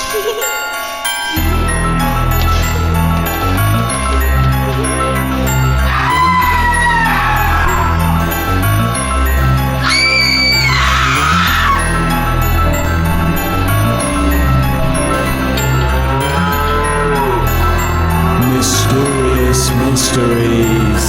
Mysterious mysteries.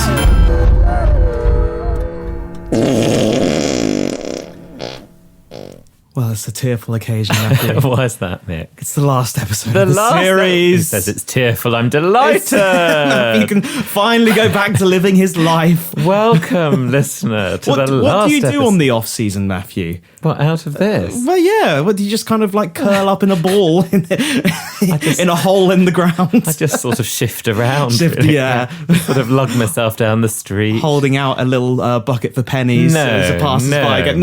Well, it's a tearful occasion, Matthew. Why is that, Mick? It's the last episode of the series. He says it's tearful. I'm delighted. He can finally go back to living his life. Welcome, listener, to the last episode. What do you do on the off-season, Matthew? What, out of this? Well, yeah. What, do you just kind of like curl up in a ball in a hole in the ground? I just sort of shift around. Yeah. Sort of lug myself down the street. Holding out a little bucket for pennies as a passersby.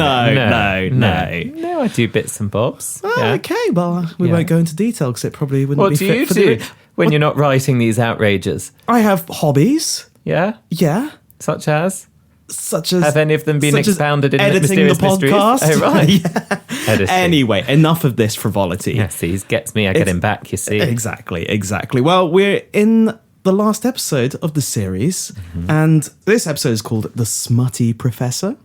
No, I do bits and bobs. Oh, yeah. Okay, well, we won't go into detail because it probably wouldn't be fit for the... What do you do when you're not writing these outrages? I have hobbies. Yeah? Yeah. Such as? Such as... Have any of them been expounded in editing Mysterious the podcast. Mysteries? Oh, right. Yeah. Editing. Anyway, enough of this frivolity. Yes, he gets me, I get him back, you see. Exactly. Well, we're in the last episode of the series, and this episode is called The Smutty Professor.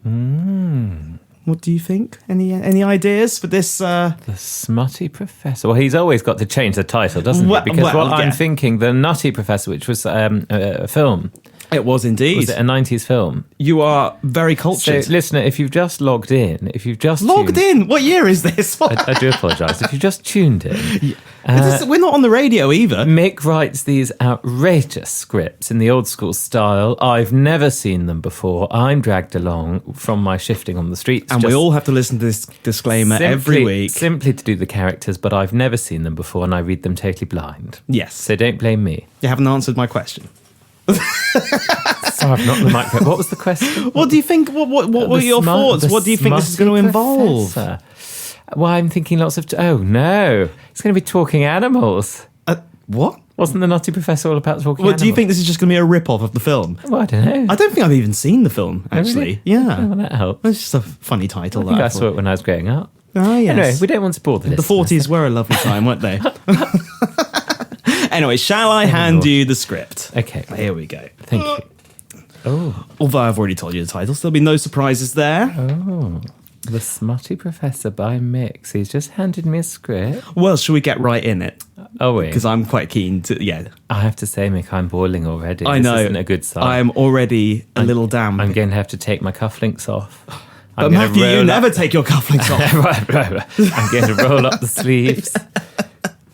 What do you think? Any ideas for this? The Smutty Professor. Well, he's always got to change the title, doesn't he? Because I'm thinking, The Nutty Professor, which was a film. It was indeed. Was it a 90s film? You are very cultured. So, listener, if you've just logged in, Logged in? What year is this? I do apologise. If you've just tuned in... we're not on the radio either. Mick writes these outrageous scripts in the old school style. I've never seen them before. I'm dragged along from my shifting on the streets. And we all have to listen to this disclaimer every week. Simply to do the characters, but I've never seen them before and I read them totally blind. Yes. So don't blame me. You haven't answered my question. So I've not the microphone. What was the question? What do you think? What were your thoughts? What do you think this is going to involve? Well, I'm thinking lots of... Oh, no. It's going to be talking animals. What? Wasn't the Nutty Professor all about talking animals? Do you think this is just going to be a rip-off of the film? Well, I don't know. I don't think I've even seen the film, actually. Really? Yeah. Oh, well, that helps. It's just a funny title. I think I saw it when I was growing up. Oh, yes. Anyway, we don't want to bore the listeners. The 40s were a lovely time, weren't they? Anyway, shall I hand you the script? Okay. Here we go. Thank you. Oh. Although I've already told you the title, so there'll be no surprises there. Oh. The Smutty Professor by Mick. So he's just handed me a script. Well, shall we get right in it? Oh, wait. Because I'm quite keen to, yeah. I have to say, Mick, I'm boiling already. I know. This isn't a good sign. I'm already a little damp. I'm going to have to take my cufflinks off. But Matthew, you never take your cufflinks off. right. I'm going to roll up the sleeves.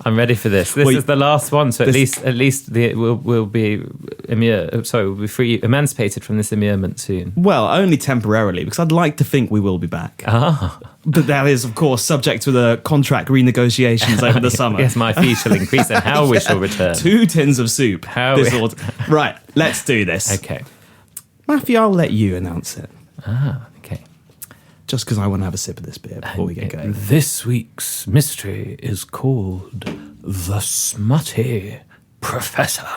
I'm ready for this. This is the last one, so at least we'll be emancipated from this immurement soon. Well, only temporarily, because I'd like to think we will be back. But that is, of course, subject to the contract renegotiations over the summer. Yes, my fee shall increase and how we shall return. 2 tins of soup. Right, let's do this. Okay. Matthew, I'll let you announce it. Okay. Just because I want to have a sip of this beer before we get going. This week's mystery is called The Smutty Professor.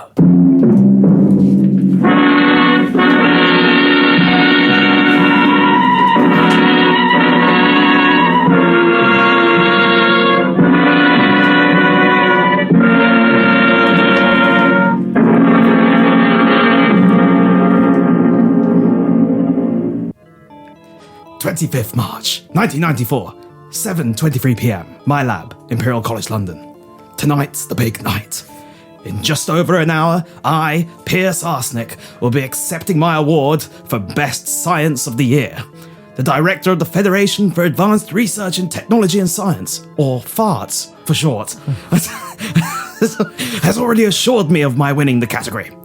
25th March, 1994, 7:23 p.m. My lab, Imperial College London. Tonight's the big night. In just over an hour, I, Pierce Arsenic, will be accepting my award for Best Science of the Year. The director of the Federation for Advanced Research in Technology and Science, or FARTS for short, has already assured me of my winning the category.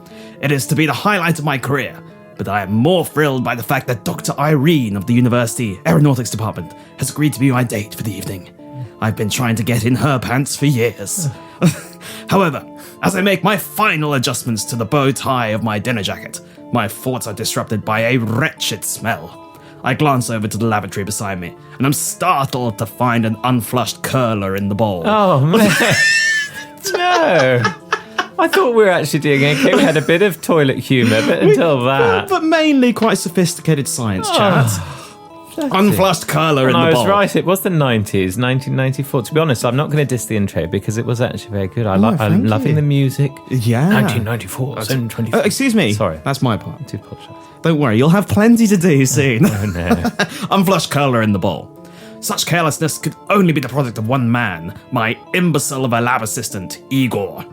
It is to be the highlight of my career. But I am more thrilled by the fact that Dr. Irene of the University Aeronautics Department has agreed to be my date for the evening. I've been trying to get in her pants for years. However, as I make my final adjustments to the bow tie of my dinner jacket, my thoughts are disrupted by a wretched smell. I glance over to the lavatory beside me, and I'm startled to find an unflushed curler in the bowl. Oh, man. No. I thought we were actually doing okay. We had a bit of toilet humour, but until that... But mainly quite sophisticated science chat. Unflushed curler in the I bowl. was right. It was the 90s, 1994. To be honest, I'm not going to diss the intro because it was actually very good. I'm thank loving you. the music. Yeah. 1994, 724. Excuse me. Sorry. That's my part. I do apologise. Don't worry, you'll have plenty to do soon. Oh, no. Unflushed curler in the bowl. Such carelessness could only be the product of one man, my imbecile of a lab assistant, Igor.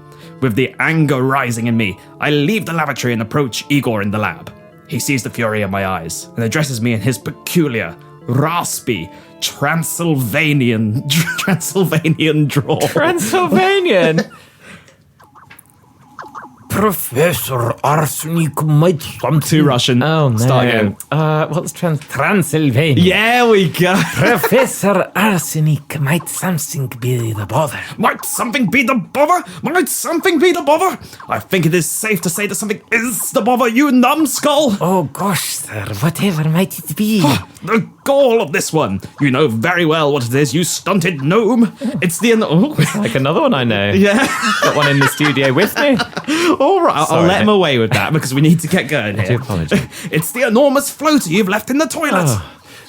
With the anger rising in me, I leave the lavatory and approach Igor in the lab. He sees the fury in my eyes and addresses me in his peculiar, raspy, Transylvanian drawl. Transylvanian. Professor Arsenic might something. Too Russian. Oh, no. Start again. What's Transylvania? Yeah, we go. Professor Arsenic might something be the bother. Might something be the bother? Might something be the bother? I think it is safe to say that something is the bother, you numbskull. Oh gosh, sir, whatever might it be? The gall of this one. You know very well what it is, you stunted gnome. It's the... Like another one I know. Yeah. Got one in the studio with me. All right, I'll Sorry. let him away with that because we need to get going I do here. apologise. It's the enormous floater you've left in the toilet.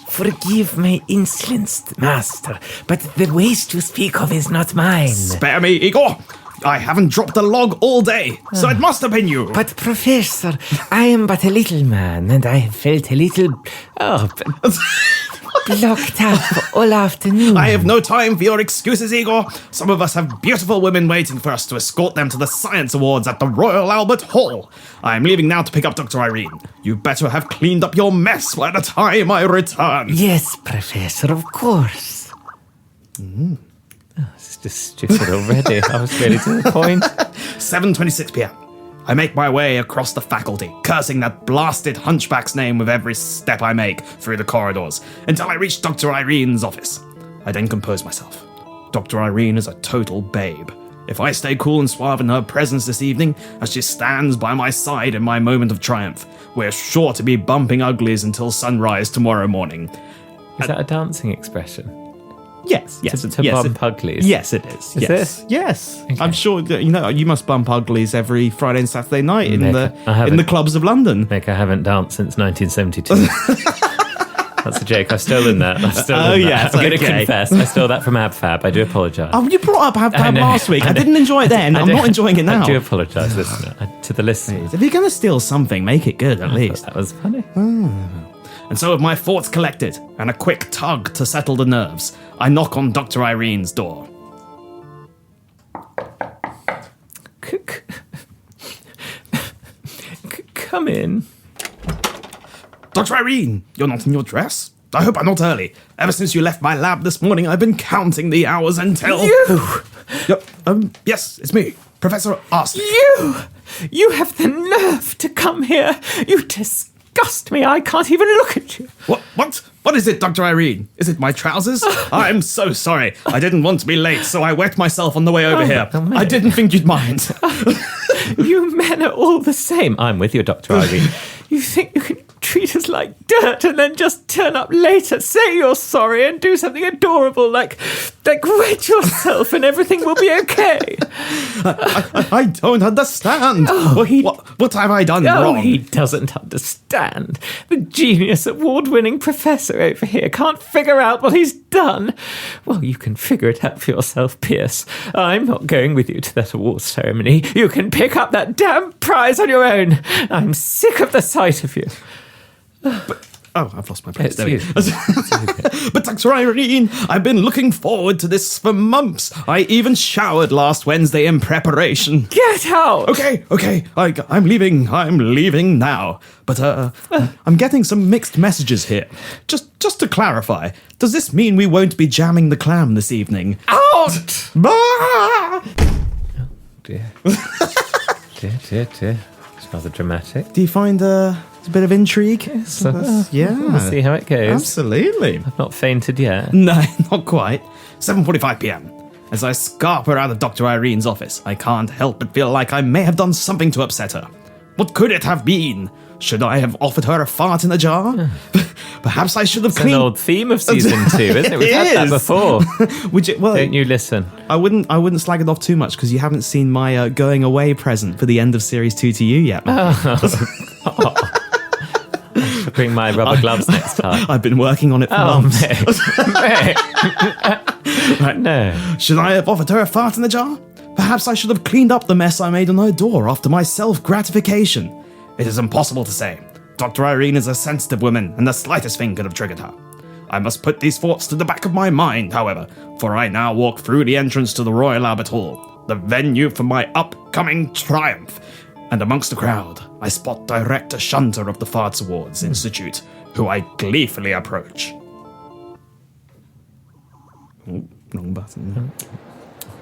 Forgive my insolence, master, but the waste you speak of is not mine. Spare me, Igor. I haven't dropped a log all day, so it must have been you. But Professor, I am but a little man, and I have felt a little blocked up all afternoon. I have no time for your excuses, Igor. Some of us have beautiful women waiting for us to escort them to the Science Awards at the Royal Albert Hall. I'm leaving now to pick up Dr. Irene. You better have cleaned up your mess by the time I return. Yes, Professor, of course. It's just stupid already. I was really to the point. 7:26 p.m. I make my way across the faculty, cursing that blasted hunchback's name with every step I make through the corridors, until I reach Dr. Irene's office. I then compose myself. Dr. Irene is a total babe. If I stay cool and suave in her presence this evening, as she stands by my side in my moment of triumph, we're sure to be bumping uglies until sunrise tomorrow morning. Is that a dancing expression? Yes, To bump uglies? Yes, it is. Is yes, it? yes. Okay. I'm sure that you must bump uglies every Friday and Saturday night in Nick, I haven't. the clubs of London. Nick, I haven't danced since 1972. That's a joke. I've stolen that. I've stolen that. yes, I'm going to okay. confess. I stole that from AbFab. I do apologise. Oh, you brought up I Habab know. last week. I didn't enjoy it then. I'm not enjoying it now. I do apologise, listener. To the listeners. If you're going to steal something, make it good at least. That was funny. And so with my thoughts collected and a quick tug to settle the nerves, I knock on Dr. Irene's door. Come in. Dr. Irene, you're not in your dress? I hope I'm not early. Ever since you left my lab this morning, I've been counting the hours until... You! Yep, yes, it's me, Professor Arsenic. You have the nerve to come here. You disgust me. I can't even look at you. What is it, Dr. Irene? Is it my trousers? I'm so sorry. I didn't want to be late, so I wet myself on the way over here. man. I didn't think you'd mind. You men are all the same. I'm with you, Dr. Irene. You think you can treat us like dirt and then just turn up later, say you're sorry and do something adorable like wet yourself and everything will be okay. I don't understand. What have I done wrong? He doesn't understand. The genius award-winning professor over here can't figure out what he's done. Well, you can figure it out for yourself, Pierce. I'm not going with you to that awards ceremony. You can pick up that damn prize on your own. I'm sick of the sight of you. I've lost my place. It's There we you. go. But Dr. Irene, I've been looking forward to this for months. I even showered last Wednesday in preparation. Get out! Okay. I'm leaving now. But I'm getting some mixed messages here. Just to clarify, does this mean we won't be jamming the clam this evening? Out! Bah! Dear. dear. It's rather dramatic. Do you find it's a bit of intrigue? Yeah. We'll see how it goes. Absolutely. I've not fainted yet. No, not quite. 7:45 p.m. As I scarper out of Dr. Irene's office, I can't help but feel like I may have done something to upset her. What could it have been? Should I have offered her a fart in a jar? Perhaps I should have It's an cleaned... old theme of season 2, isn't it? We've It had that is. before. Well, Don't you listen? I wouldn't slag it off too much because you haven't seen my going away present for the end of series 2 to you yet. bring my rubber gloves next time. I've been working on it for Oh, months. mate. Right. No. Should I have offered her a fart in the jar? Perhaps I should have cleaned up the mess I made on her door after my self-gratification. It is impossible to say. Dr. Irene is a sensitive woman, and the slightest thing could have triggered her. I must put these thoughts to the back of my mind, however, for I now walk through the entrance to the Royal Albert Hall, the venue for my upcoming triumph. And amongst the crowd, I spot Director Shunter of the Farts Awards Institute, who I gleefully approach. Oh, wrong button.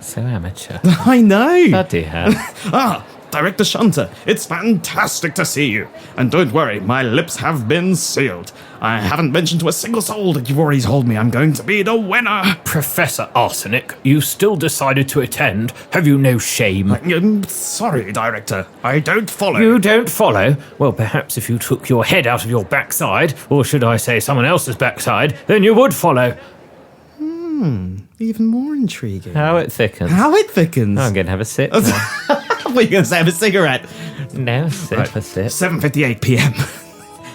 So amateur. I know! Bloody hell. Ah, Director Shunter, it's fantastic to see you. And don't worry, my lips have been sealed. I haven't mentioned to a single soul that you've already told me I'm going to be the winner. Professor Arsenic, you still decided to attend. Have you no shame? Sorry, Director, I don't follow. You don't follow? Well, perhaps if you took your head out of your backside, or should I say someone else's backside, then you would follow. Even more intriguing. How it thickens. How it thickens. I'm going to have a sip now. What are you going to say? Have a cigarette? No, sip, Right. a sip. 7:58 p.m.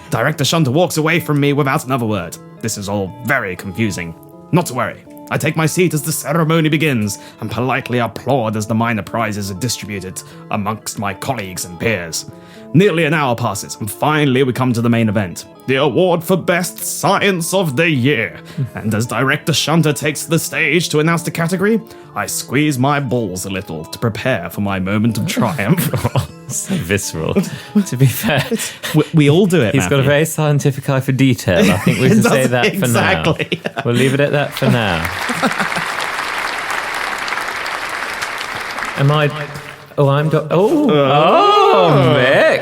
Director Shunter walks away from me without another word. This is all very confusing. Not to worry. I take my seat as the ceremony begins and politely applaud as the minor prizes are distributed amongst my colleagues and peers. Nearly an hour passes, and finally we come to the main event, the award for Best Science of the Year. And as Director Shunter takes the stage to announce the category, I squeeze my balls a little to prepare for my moment of triumph. So visceral. To be fair, we all do it, he's got a Matthew. very scientific eye for detail. I think we can say that for Exactly. now. We'll leave it at that for now. Am I... Oh, I'm... Mick,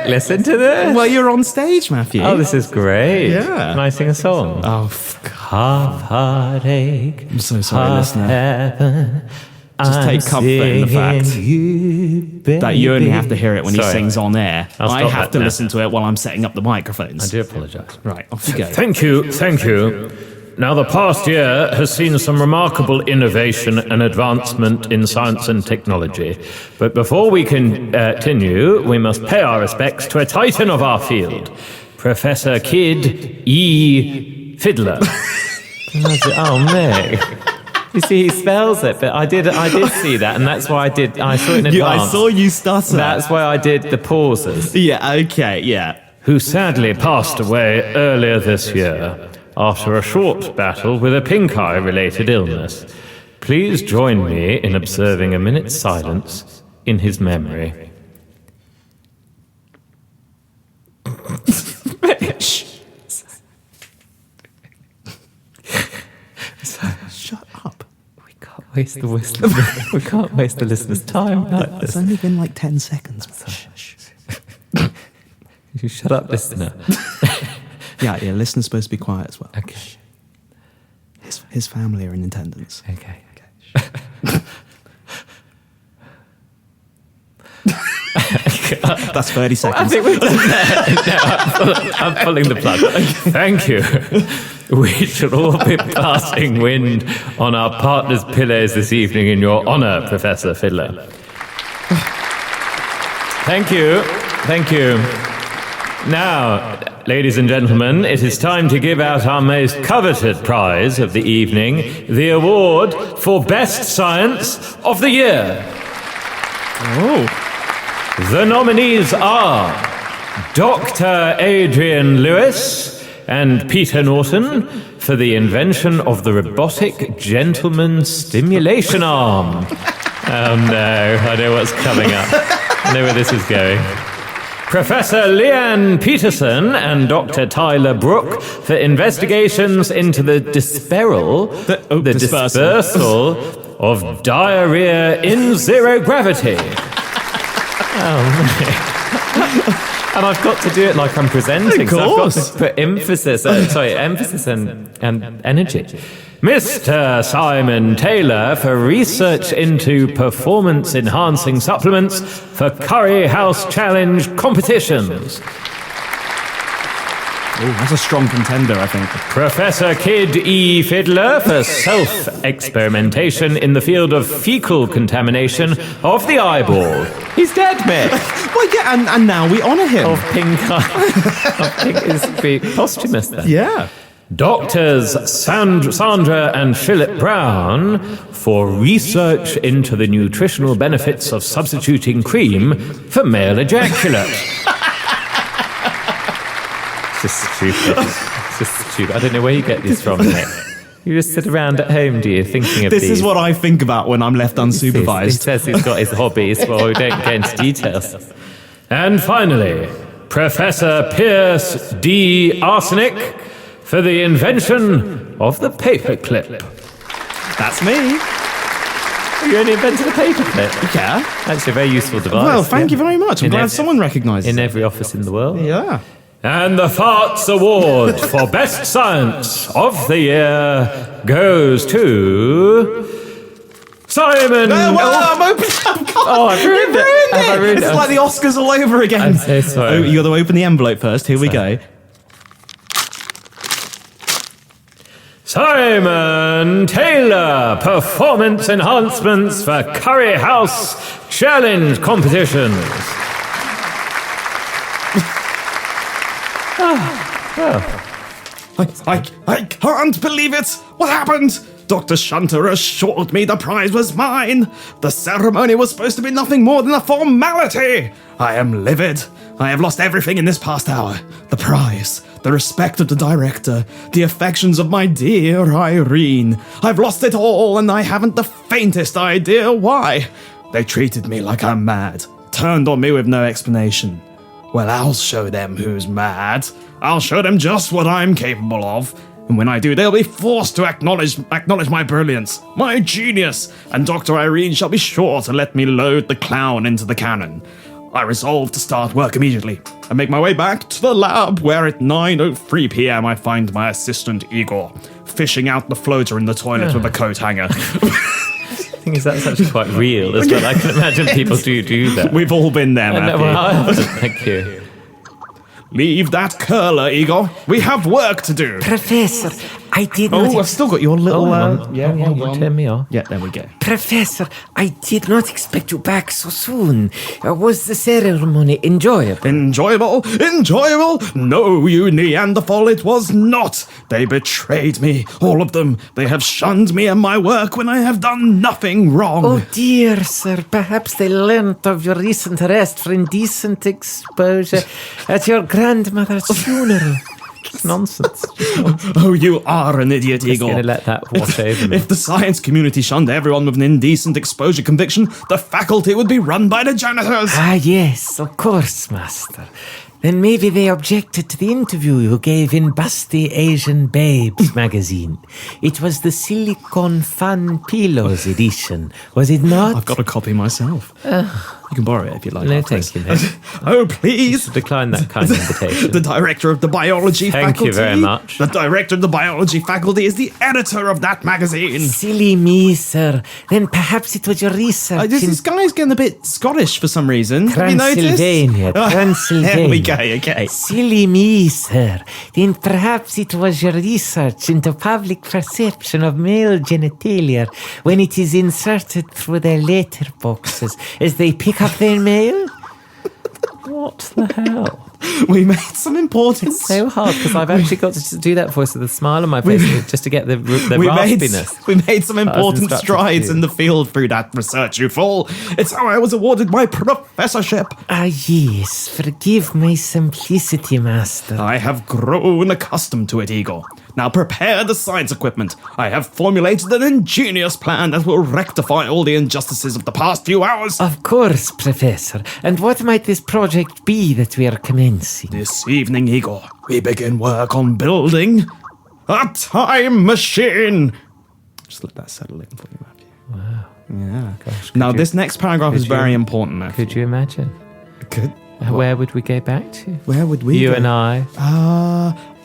listen to this. Well, you're on stage, Matthew. Oh, this is great. Yeah. Can I sing a song? Oh, Half heartache. I'm so sorry, half listener. heaven. Just take comfort in the fact that you only have to hear it when he Sorry. sings on air. I'll I stop have that to now. listen to it while I'm setting up the microphones. I do apologise. Right, off you go. Thank you, thank you. Now, the past year has seen some remarkable innovation and advancement in science and technology. But before we can continue, we must pay our respects to a titan of our field, Professor Kid E. Fiddler. Oh, Mick. You see, he spells it, but I did see that, and that's why I saw it in advance. I saw you stutter. That's why I did the pauses. Yeah, okay, yeah. who sadly passed away earlier this year after a short battle with a pink eye-related illness. Please join me in observing a minute's silence in his memory. Shut up. We can't waste the listeners' time like It's this. only been like 10 seconds. Shh. You shut up, listener. Yeah, listeners supposed to be quiet as well. Okay. His family are in attendance. Okay. That's 30 I seconds. think we're done there. No, I'm pulling the plug. Thank you. We shall all be passing wind on our partner's pillows this evening in your honour, Professor Fiddler. Thank you. Thank you. Now, ladies and gentlemen, it is time to give out our most coveted prize of the evening, the award for Best Science of the Year. Oh. The nominees are Dr. Adrian Lewis and Peter Norton for the invention of the robotic gentleman stimulation arm. Oh no, I know what's coming up. I know where this is going. Professor Leanne Peterson and Dr. Tyler Brooke for investigations into the dispersal of diarrhea in zero gravity. And I've got to do it like I'm presenting. Of So I've got course. to put emphasis and energy. Mr. Simon Taylor for research into performance-enhancing supplements for Curry House Challenge competitions. Oh, that's a strong contender, I think. Professor Kid E. Fiddler for self-experimentation in the field of fecal contamination of the eyeball. He's dead, Mick. Well, yeah, and now we honour him. Of pink eye. Of pink is be posthumous then. Yeah. Doctors Sandra and Philip Brown for research into the nutritional benefits of substituting cream for male ejaculate. It's just stupid. It's just stupid. I don't know where you get these from, Nick. You just sit around at home, do you, thinking of This these? is what I think about when I'm left He unsupervised. says he's got his hobbies. Well, we don't get into details. And finally, Professor Pierce D. Arsenic for the invention of the paperclip. That's me. You only invented a paperclip. Yeah. That's a very useful device. Well, thank you very much. I'm In glad every- someone recognises In it. every office in the world. Yeah. And the Farts Award for Best Science of the Year goes to Simon. I'm open. Oh, I've ruined it. Have I ruined It's it? like the Oscars all over again. I'm so sorry. Oh, you got to open the envelope first. Here we go. Simon Taylor, performance enhancements for Curry House Challenge competitions. I can't believe it! What happened? Dr. Shunter assured me the prize was mine. The ceremony was supposed to be nothing more than a formality. I am livid. I have lost everything in this past hour. The prize, the respect of the director, the affections of my dear Irene. I've lost it all and I haven't the faintest idea why. They treated me like I'm mad, turned on me with no explanation. Well, I'll show them who's mad. I'll show them just what I'm capable of. And when I do, they'll be forced to acknowledge my brilliance, my genius, and Dr. Irene shall be sure to let me load the clown into the cannon. I resolve to start work immediately and make my way back to the lab, where at 9:03 p.m. I find my assistant Igor fishing out the floater in the toilet with a coat hanger. The thing is, that's actually quite real as well. I can imagine people do that. We've all been there, Matthew. Well, I haven't. Thank you. Leave that curler, Igor. We have work to do. Professor, I did not... Oh, I've still got your little... You turn me off. Yeah, there we go. Professor, I did not expect you back so soon. Was the ceremony enjoyable? Enjoyable? Enjoyable? No, you Neanderthal, it was not. They betrayed me, all of them. They have shunned me and my work when I have done nothing wrong. Oh dear, sir, perhaps they learnt of your recent arrest for indecent exposure at your grandmother's funeral. Nonsense. Oh, you are an idiot, Just going to Igor. let that wash over me. If the science community shunned everyone with an indecent exposure conviction, the faculty would be run by the janitors. Ah, yes, of course, master. Then maybe they objected to the interview you gave in Busty Asian Babes magazine. It was the Silicon Fun Pillows edition, was it not? I've got a copy myself. You can borrow it if you like. No, afterwards. thank you, mate. Oh, please. Decline that kind of invitation. The director of the biology Thank faculty. you very much. The director of the biology faculty is the editor of that magazine. Silly me, sir. Then perhaps it was your research in This guy's getting a bit Scottish for some reason. Have you noticed? Transylvania. There we go, okay. Silly me, sir. Then perhaps it was your research into public perception of male genitalia when it is inserted through their letterboxes as they pick up their mail? What the hell? We made some important... So hard because I've actually got to do that voice with a smile on my face just to get the raspiness. We made some important instructed strides to do. in the field through that research, you fool. It's how I was awarded my professorship. Ah, yes. Forgive my simplicity, master. I have grown accustomed to it, Igor. Now prepare the science equipment. I have formulated an ingenious plan that will rectify all the injustices of the past few hours. Of course, Professor. And what might this project be that we are commencing? This evening, Igor, we begin work on building a time machine. Just let that settle in for you, Matthew. Wow. Yeah. Gosh, Now, you- this next paragraph is could you- very important, Matthew. Could you imagine? Could. Where would we go back to? Where would we You go? and I.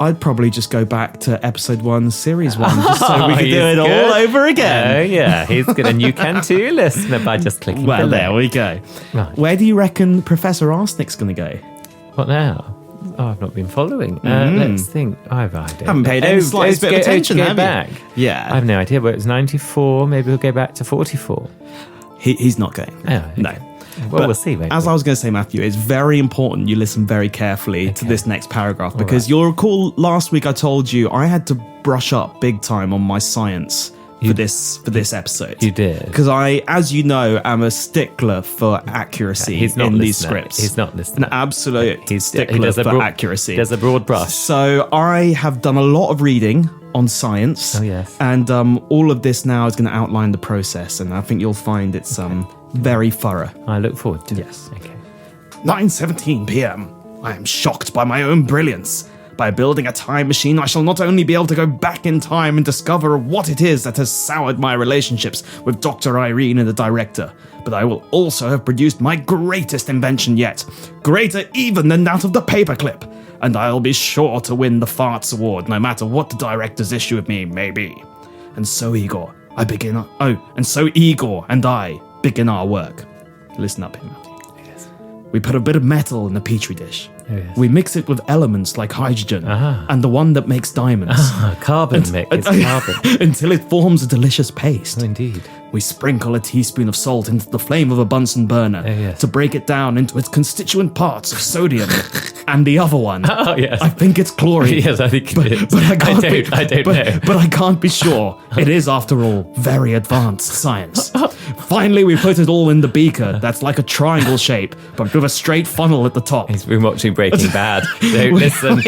I'd probably just go back to episode 1, series 1, just so we could do He's it all good. over again. Oh, yeah. He's good. And you can too, listener, by just clicking Well, below. there we go. Right. Where do you reckon Professor Arsenic's going to go? What now? I've not been following. Let's think. I don't Haven't paid any slightest bit of attention, go have you? back. Yeah. I have no idea, but it was 94. Maybe we'll go back to 44. He's not going. Oh, okay. No. Well, But we'll see. Maybe. As I was going to say, Matthew, it's very important you listen very carefully to this next paragraph because you'll recall last week I told you I had to brush up big time on my science for this episode. You did. Because I, as you know, am a stickler for accuracy He's not in these listening. scripts. He's not listening. An absolute stickler for accuracy. There's a broad brush. So I have done a lot of reading on science. Oh, yes. And all of this now is going to outline the process, and I think you'll find it's very thorough. I look forward to Yes. it. Okay. 9:17 p.m. I am shocked by my own brilliance. By building a time machine, I shall not only be able to go back in time and discover what it is that has soured my relationships with Dr. Irene and the director, but I will also have produced my greatest invention yet, greater even than that of the paperclip, and I'll be sure to win the Farts Award no matter what the director's issue with me may be. And so Igor and I begin our work. Listen up here, Matthew. Yes. We put a bit of metal in a petri dish. Oh, yes. We mix it with elements like hydrogen and the one that makes diamonds. Carbon, Mick. It's carbon. Until it forms a delicious paste. Oh, indeed. We sprinkle a teaspoon of salt into the flame of a Bunsen burner yes. to break it down into its constituent parts of sodium. And the other one, Oh, yes. I think it's chlorine. Yes, I think it is. But I don't know. But I can't be sure. It is, after all, very advanced science. Finally, we put it all in the beaker that's like a triangle shape, but with a straight funnel at the top. He's been watching Breaking Bad. Don't listen.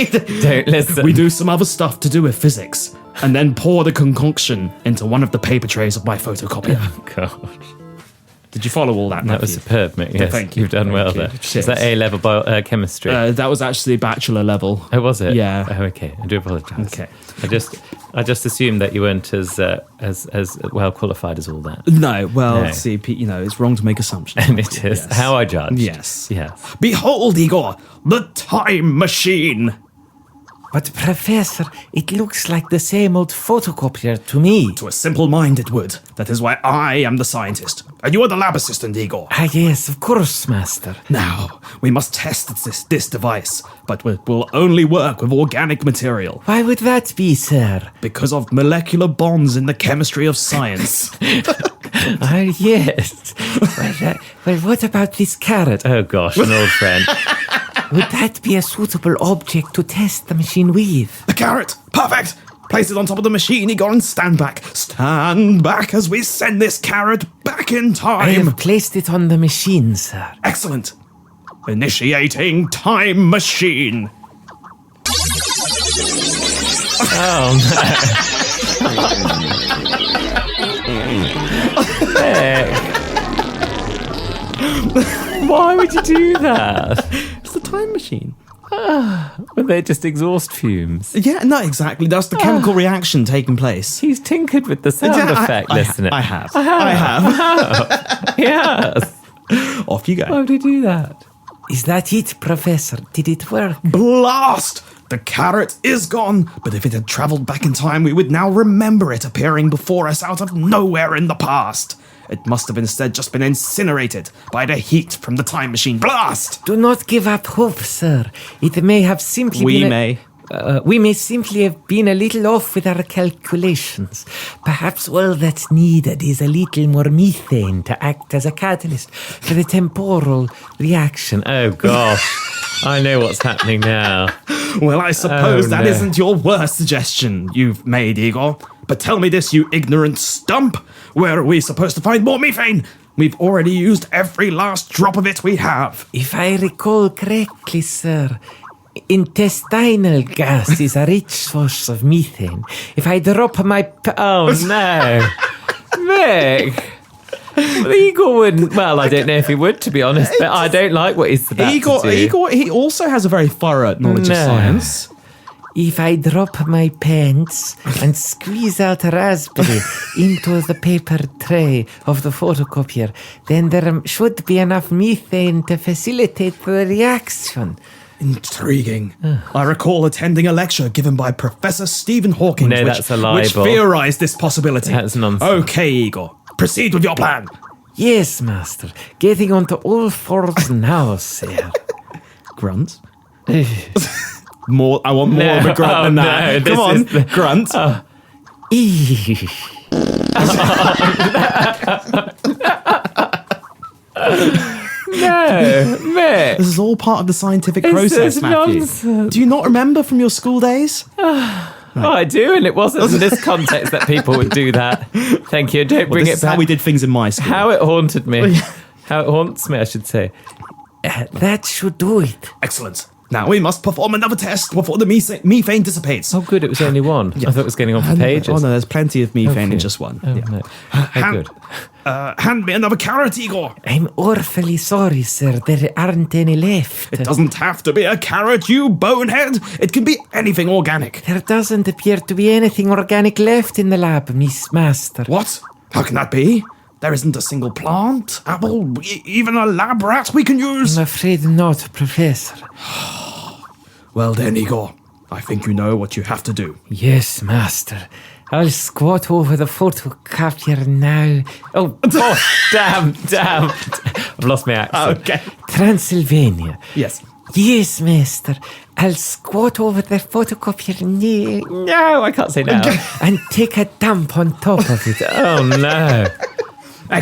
Don't listen. We do some other stuff to do with physics, and then pour the concoction into one of the paper trays of my photocopier. Oh, God. Did you follow all that, That was Matthew? superb, Mick. Yes, Thank you. You've done well Thank you. there. Cheers. Is that A-level chemistry? That was actually bachelor level. Oh, was it? Yeah. Oh, okay. I do apologise. Okay. I just assumed that you weren't as well qualified as all that. No, well, No. see, Pete, it's wrong to make assumptions. And it is Yes. how I judge. Yes. Yes. Behold, Igor, the time machine. But, Professor, it looks like the same old photocopier to me. To a simple mind, it would. That is why I am the scientist, and you are the lab assistant, Igor. Ah, yes, of course, Master. Now, we must test this device, but it will only work with organic material Why would that be, sir? because of molecular bonds in the chemistry of science. Ah, yes. Well, what about this carrot? Oh, gosh, an old friend. Would that be a suitable object to test the machine with? The carrot! Perfect! Place it on top of the machine, Igor, and stand back. Stand back as we send this carrot back in I time. have placed it on the machine, sir. Excellent. Initiating time machine. Why would you do that? It's the time machine. Were they just exhaust fumes? Yeah, no, exactly. That's the chemical reaction taking place. He's tinkered with the sound Yeah, effect, I listener. have. Yes. Off you Why go. would he do that? Is that it, Professor? Did it work? Blast! The carrot is gone, but if it had travelled back in time, we would now remember it appearing before us out of nowhere in the past. It must have instead just been incinerated by the heat from the time machine. Blast! Do not give up hope, sir. It may have simply We been... may. We may simply have been a little off with our calculations. Perhaps all that's needed is a little more methane to act as a catalyst for the temporal reaction. Oh, gosh. I know what's happening now. Well, I suppose Oh, that no. isn't your worst suggestion you've made, Igor. But tell me this, you ignorant stump. Where are we supposed to find more methane? We've already used every last drop of it we have. If I recall correctly, sir, intestinal gas is a rich source of methane. If I drop my... Oh, no. Mick. Well, Igor wouldn't... Well, I don't know if he would, to be honest, but I don't like what he's about to do. Igor, he also has a very thorough knowledge of No. science. If I drop my pants and squeeze out a raspberry into the paper tray of the photocopier, then there should be enough methane to facilitate the reaction. Intriguing. I recall attending a lecture given by Professor Stephen Hawking, No, that's a libel. which theorized this possibility. That's nonsense. Okay, Igor, proceed with your plan. Yes, Master. Getting onto all fours now, sir. Grunt. More. I want more of a grunt than that. no, Come on, this is grunt. No, Mick. This is all part of the scientific This process, is Matthew. nonsense. Do you not remember from your school days? Oh, I do, and it wasn't in this context that people would do that. Thank you. Don't bring This it is back. how we did things in my school. How it haunted me. How it haunts me, I should say. That should do it. Excellent. Now we must perform another test before the methane dissipates. Oh, good. It was only one. I thought it was getting on for pages. Oh no, there's plenty of methane in just one. Oh, Yeah. no. Oh, good. Hand me another carrot, Igor. I'm awfully sorry, sir. There aren't any left. It doesn't have to be a carrot, you bonehead. It can be anything organic. There doesn't appear to be anything organic left in the lab, Miss Master. What? How can that be? There isn't a single plant, apple, even a lab rat we can use. I'm afraid not, Professor. Well then, Igor, I think you know what you have to do. Yes, Master. I'll squat over the photocopier now. Oh, damn. I've lost my accent. Okay. Transylvania. Yes. Yes, Master. I'll squat over the photocopier now. No, I can't say no. And take a dump on top of it. Oh, no.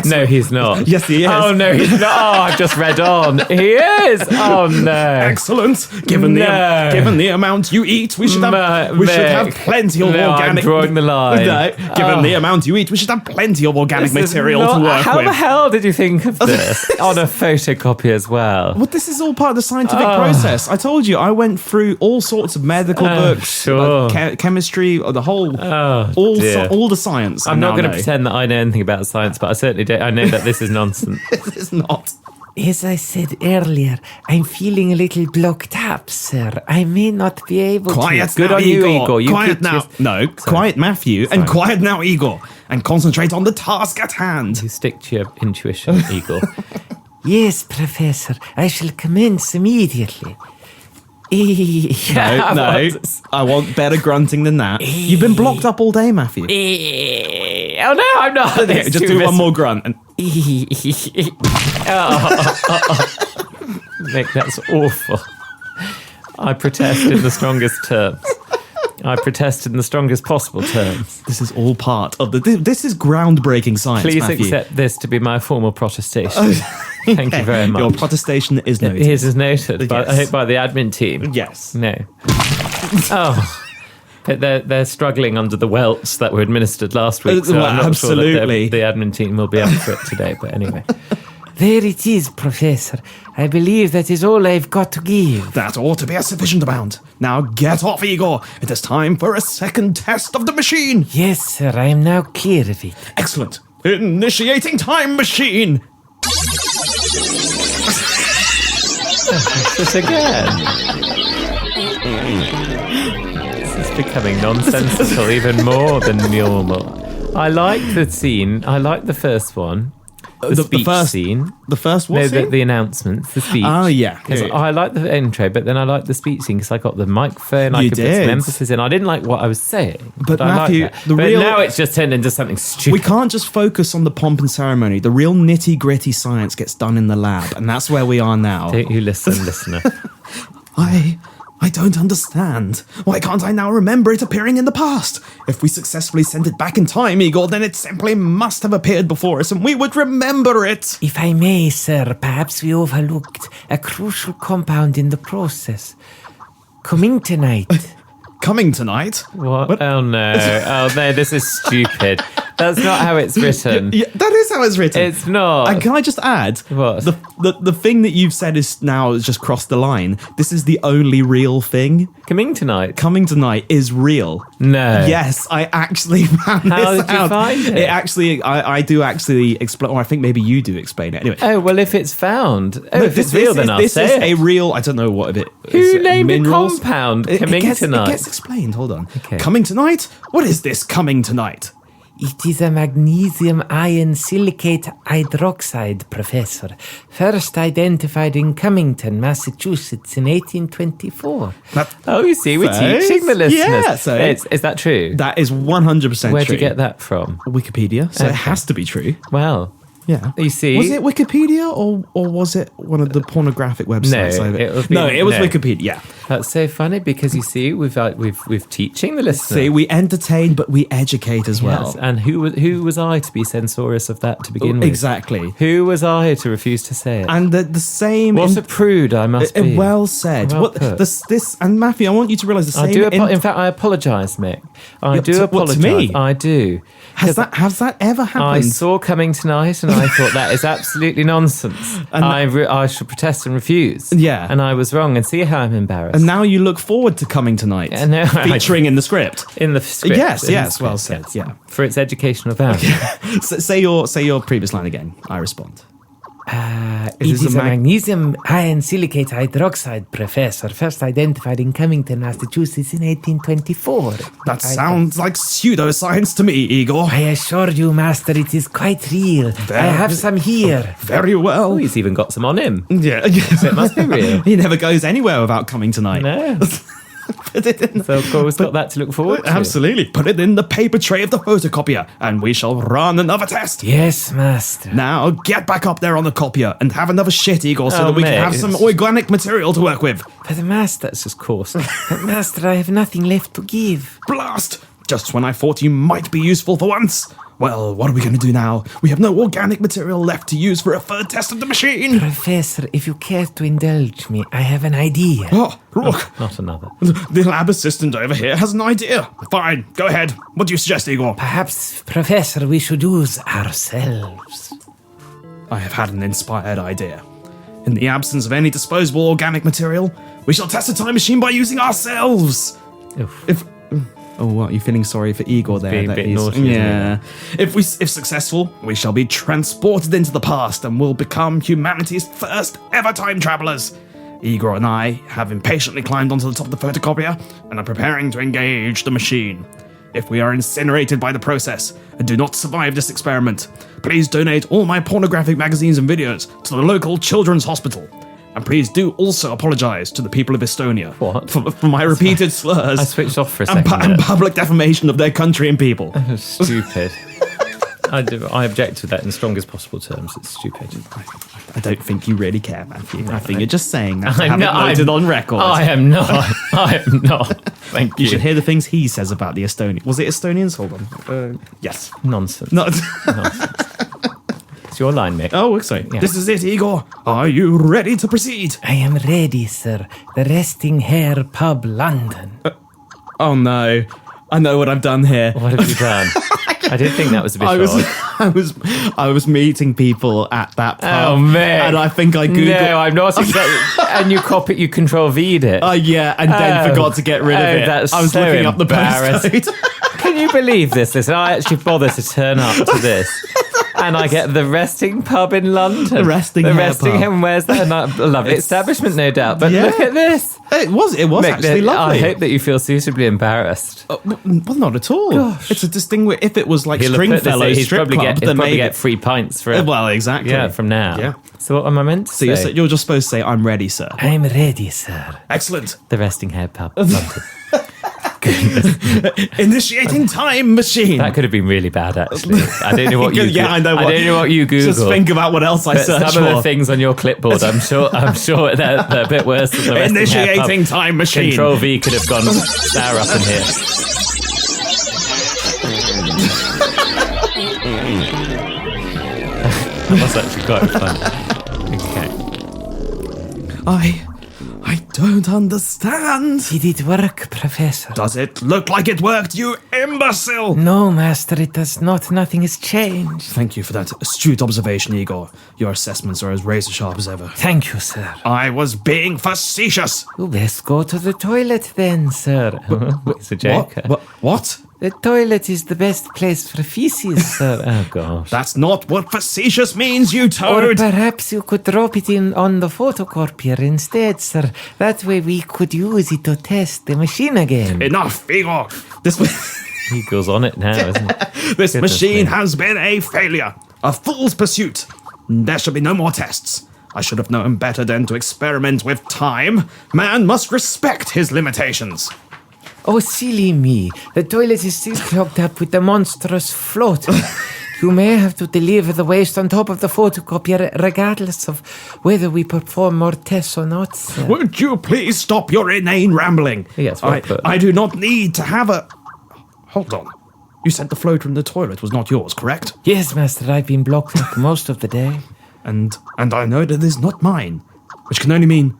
No, he's not. Yes, he is. Oh, no, he's not. Oh, I've just read on. He is. Oh, no. Excellent. Given the amount you eat, we should have Mick. plenty of No, organic. I'm drawing the line. No, given the amount you eat, we should have plenty of organic This is material not- to work How with. the hell did you think of this? On a photocopy as well. Well, this is all part of the scientific process. I told you, I went through all sorts of medical books, sure. chemistry, or the whole, dear. all the science. I'm not going to pretend that I know anything about science, but I certainly don't. I know that this is nonsense. It's not. As I said earlier, I'm feeling a little blocked up, sir. I may not be able Quiet to. Good now, on you, Igor. Igor. You Quiet keep now. just- No, quiet, Matthew, and quiet now, Igor. And concentrate on the task at hand. You stick to your intuition, Igor. Yes, Professor. I shall commence immediately. No, I want better grunting than that. You've been blocked up all day, Matthew. Oh, no, I'm not. Okay, just do one more grunt. And Nick, that's awful. I protest in the strongest terms. I protest in the strongest possible terms. this is all part of the. This is groundbreaking science, Please Matthew. accept this to be my formal protestation. Thank you very much. Your protestation is noted. His is noted, Yes. I hope by the admin team. Yes. No. Oh. But they're struggling under the welts that were administered last week, so Well, I'm not absolutely. sure that the admin team will be up for it today. But anyway, There it is, Professor. I believe that is all I've got to give. That ought to be a sufficient amount. Now get off, Igor. It is time for a second test of the machine. Yes, sir. I am now clear of it. Excellent. Initiating time machine. this again. This is becoming nonsensical even more than normal. I like the scene. I like the first one. The speech scene. The first what No, scene? the announcements, the speech. Oh, yeah. 'Cause Yeah, yeah. I like the intro, but then I like the speech scene because I got the microphone. I You could put some did. emphasis in. I didn't like what I was saying, But I Matthew, like that. the but real- now it's just turned into something stupid. We can't just focus on the pomp and ceremony. The real nitty-gritty science gets done in the lab, and that's where we are now. Don't you listen, listener? I don't understand. Why can't I now remember it appearing in the past? If we successfully sent it back in time, Igor, then it simply must have appeared before us, and we would remember it. If I may, sir, perhaps we overlooked a crucial compound in the process. Coming tonight. Coming tonight? What? Oh no! Oh no! This is stupid. That's not how it's written. Yeah, that is how it's written. It's not. And can I just add? What? The thing that you've said is now has just crossed the line. This is the only real thing. Coming tonight. Coming tonight is real. No. Yes, I actually found How this did you out. find it? It actually, I do actually explain, or I think maybe you do explain it. Anyway. Oh well, if it's found. Oh, No, if it's real, then I'll this say is it. a real. I don't know what it is. Who named a Minerals? compound It coming gets, tonight? It gets explained. Hold on. Okay. Coming tonight? What is this coming tonight? It is a magnesium iron silicate hydroxide, Professor. First identified in Cummington, Massachusetts in 1824. Oh, you see, we're Thanks. teaching the listeners. Yeah, so- is that true? That is 100% Where'd true. you get that from? Wikipedia, so it Okay. has to be true. Well, Yeah. You see, was it Wikipedia or was it one of the pornographic websites? it was Wikipedia. Yeah. That's so funny because you see, we've teaching the listener. See, we entertain, but we educate as well. Yes, and who was I to be censorious of that to begin with? Exactly. Who was I to refuse to say it? And the same. What a prude I must be. Well said. Well put. This and Matthew, I want you to realise the same. In fact, I apologise, Mick. I do apologise. To me? I do. Has that ever happened? I saw Coming Tonight, and I thought that is absolutely nonsense. I should protest and refuse. Yeah. And I was wrong. And see how I'm embarrassed. And now you look forward to Coming Tonight, no, featuring in the script. In the script. Yes. Well said. Yes. Yeah. For its educational value. Say your previous line again. I respond. It is a magnesium iron silicate hydroxide, Professor, first identified in Covington, Massachusetts in 1824. That sounds like pseudoscience to me, Igor. I assure you, Master, it is quite real. I have some here. Very well. Oh, he's even got some on him. Yeah. So it must be real. He never goes anywhere without Coming Tonight. No. So of course got that to look forward to. Absolutely. Put it in the paper tray of the photocopier and we shall run another test. Yes, Master. Now get back up there on the copier and have another shit, Igor, so that we can have some organic material to work with. But Master, That's just coarse. but Master, I have nothing left to give. Blast! Just when I thought you might be useful for once. Well, what are we going to do now? We have no organic material left to use for a third test of the machine. Professor, if you care to indulge me, I have an idea. Oh, look. Not another. The lab assistant over here has an idea. Fine, go ahead. What do you suggest, Igor? Perhaps, Professor, we should use ourselves. I have had an inspired idea. In the absence of any disposable organic material, we shall test a time machine by using ourselves. Oof. Oh, what, are you feeling sorry for Igor there? Being a bit he's- naughty, Yeah. If successful, we shall be transported into the past and will become humanity's first ever time travelers. Igor and I have impatiently climbed onto the top of the photocopier and are preparing to engage the machine. If we are incinerated by the process and do not survive this experiment, please donate all my pornographic magazines and videos to the local children's hospital. And please do also apologise to the people of Estonia for my repeated slurs. I switched off for a and, second. and public defamation of their country and people. Stupid. I object to that in the strongest possible terms. It's stupid. I don't think you really care, Matthew. I think you're just saying that to I'm have it not- noted on record. I am not. I am not. Thank you. You should hear the things he says about the Estonians. Was it Estonians? Hold on. Yes. Nonsense. No. It's your line, Mick. Oh, sorry. Yeah. This is it, Igor. Are you ready to proceed? I am ready, sir. The Resting Hare Pub, London. Oh no. I know what I've done here. What have you done? I did think that was a bit odd. I was meeting people at that pub. Oh, man. And I think I googled. No, I'm not exactly. And you Control V'd it. Yeah, and then forgot to get rid of it. That's I was so looking up the embarrassing. postcode. Can you believe this? Listen, I actually bothered to turn up to this. And I get the Resting Pub in London. The Resting Hare Resting Pub. Hare, and where's that? A lovely establishment, no doubt. But Yeah. look at this. It was Mick, actually lovely. I hope that you feel suitably embarrassed. Well, not at all. Gosh. It's a distinguished. If it was like He'll have put this- Stringfellows he'd strip probably club, get, then probably maybe. get free pints for it. Well, exactly. Yeah, from now. Yeah. So what am I meant to So say? you're just supposed to say, "I'm ready, sir." I'm ready, sir. Excellent. The Resting Hare Pub, London. Initiating time machine. That could have been really bad, actually. I don't know what you. Yeah, I know. I don't know what you Googled. Just think about what else I But searched some of the for. things on your clipboard, I'm sure they're a bit worse than the Resting Hare Pub. Initiating time machine. Control V could have gone sour up in here. That was actually quite fun. Okay. I don't understand. Did it work, Professor? Does it look like it worked, you imbecile? No, Master, it does not. Nothing has changed. Thank you for that astute observation, Igor. Your assessments are as razor sharp as ever. Thank you, sir. I was being facetious. Well, let's go to the toilet then, sir. It's a joke. What? The toilet is the best place for feces, sir. Oh gosh. That's not what facetious means, you Or toad. perhaps you could drop it in on the photocopier instead, sir. That way we could use it to test the machine again. Enough, Igor. He goes on it now, isn't he? This Goodness machine me. has been a failure. A fool's pursuit. There should be no more tests. I should have known better than to experiment with time. Man must respect his limitations. Oh, silly me. The toilet is still clogged up with the monstrous float. You may have to deliver the waste on top of the photocopier regardless of whether we perform more tests or not, sir. Would you please stop your inane rambling? Yes, well put. I do not need to have a... Hold on. You said the floater in the toilet was not yours, correct? Yes, Master, I've been blocked up most of the day. And I know that it is not mine, which can only mean...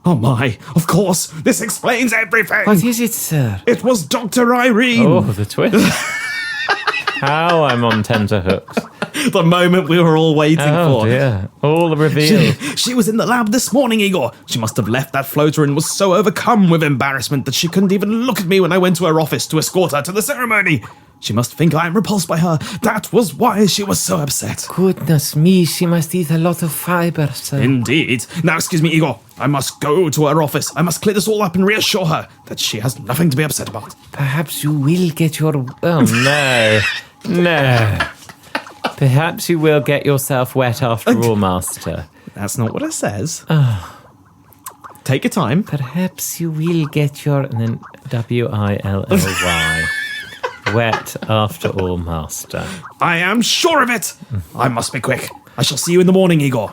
Oh my, of course, this explains everything! What is it, sir? It was Dr. Irene! Oh, the twist. How I'm on tenterhooks. The moment we were all waiting Oh, for. dear. All the reveals. She was in the lab this morning, Igor. She must have left that floater and was so overcome with embarrassment that she couldn't even look at me when I went to her office to escort her to the ceremony. She must think I am repulsed by her. That was why she was so upset. Goodness me, she must eat a lot of fiber, sir. Indeed. Now, excuse me, Igor. I must go to her office. I must clear this all up and reassure her that she has nothing to be upset about. Perhaps you will get your... Oh, no. No. Perhaps you will get yourself wet after all, Master. That's not what it says. Take your time. Perhaps you will get your... And then W-I-L-L-Y. Wet after all, Master. I am sure of it. I must be quick. I shall see you in the morning, Igor.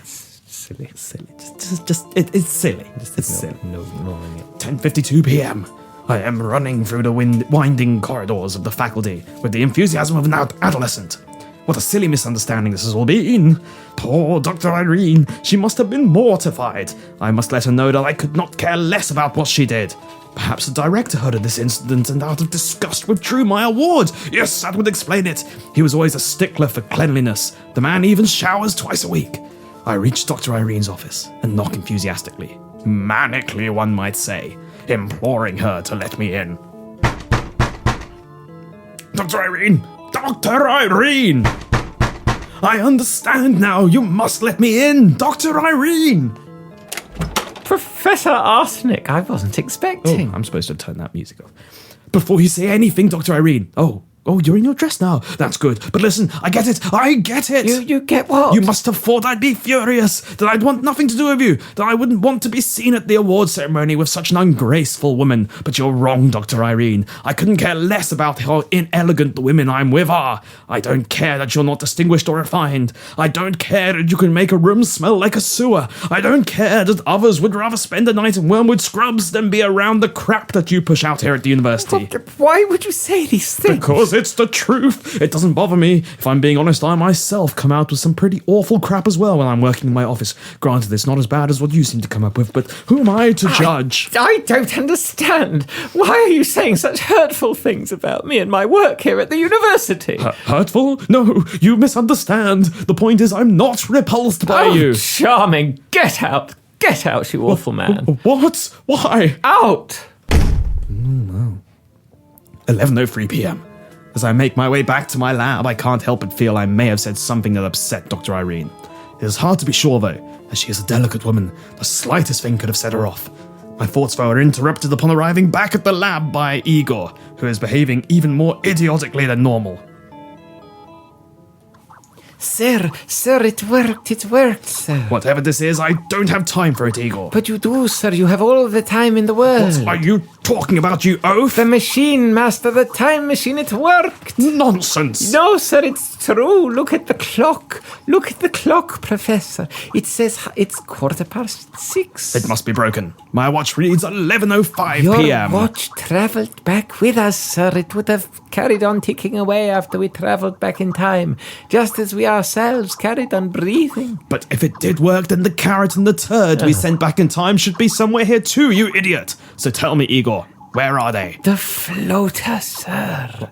Silly. It's silly. It's silly. It's silly. No, ignoring it. 10:52 p.m. I am running through the winding corridors of the faculty with the enthusiasm of an adolescent. What a silly misunderstanding this has all been. Poor Dr. Irene. She must have been mortified. I must let her know that I could not care less about what she did. Perhaps the director heard of this incident and out of disgust withdrew my award. Yes, that would explain it. He was always a stickler for cleanliness. The man even showers twice a week. I reach Dr. Irene's office and knock enthusiastically. Manically, one might say, imploring her to let me in. Dr. Irene! Dr. Irene! I understand now. You must let me in. Dr. Irene! Professor Arsenic, I wasn't expecting. Oh, I'm supposed to turn that music off. Before you say anything, Dr. Irene. Oh, you're in your dress now. That's good. But listen, I get it. You get what? You must have thought I'd be furious, that I'd want nothing to do with you, that I wouldn't want to be seen at the award ceremony with such an ungraceful woman. But you're wrong, Dr. Irene. I couldn't care less about how inelegant the women I'm with are. I don't care that you're not distinguished or refined. I don't care that you can make a room smell like a sewer. I don't care that others would rather spend a night in Wormwood Scrubs than be around the crap that you push out here at the university. Why would you say these things? Because it's the truth. It doesn't bother me. If I'm being honest, I myself come out with some pretty awful crap as well when I'm working in my office. Granted, it's not as bad as what you seem to come up with, but who am I to judge? I don't understand. Why are you saying such hurtful things about me and my work here at the university? Hurtful? No, you misunderstand. The point is I'm not repulsed by you. Charming. Get out. Get out, you awful man. What? Why? Out. 11:03 p.m. As I make my way back to my lab, I can't help but feel I may have said something that upset Dr. Irene. It is hard to be sure, though, as she is a delicate woman. The slightest thing could have set her off. My thoughts, though, are interrupted upon arriving back at the lab by Igor, who is behaving even more idiotically than normal. Sir, it worked, sir. Whatever this is, I don't have time for it, Igor. But you do, sir. You have all the time in the world. What are you talking about, you oaf? The machine, Master, the time machine, it worked. Nonsense. No, sir, it's true. Look at the clock. Look at the clock, Professor. It says it's 6:15. It must be broken. My watch reads 11:05 Your p.m. watch travelled back with us, sir. It would have carried on ticking away after we travelled back in time, just as we ourselves carried on breathing. But if it did work, then the carrot and the turd we sent back in time should be somewhere here too, you idiot. So tell me, Igor, where are they? The floater, sir.